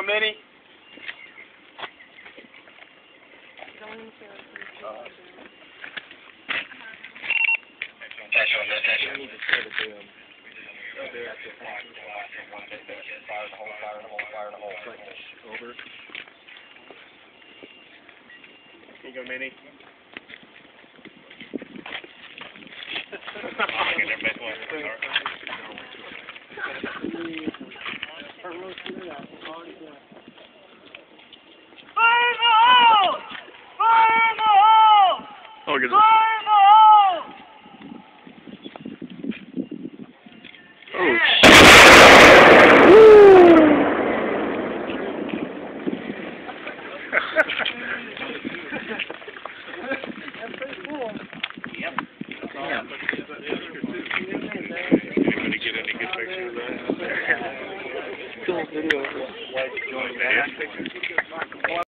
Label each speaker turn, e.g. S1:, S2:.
S1: Minnie?
S2: Over. Here you go, Minnie.
S1: Fire in the hole! Fire in the hole!
S2: Oh, good.
S1: Fire in the hole!
S2: Oh,
S1: That's pretty cool.
S2: Yep. Anybody get any good pictures of that?
S1: Cool video.
S2: Like,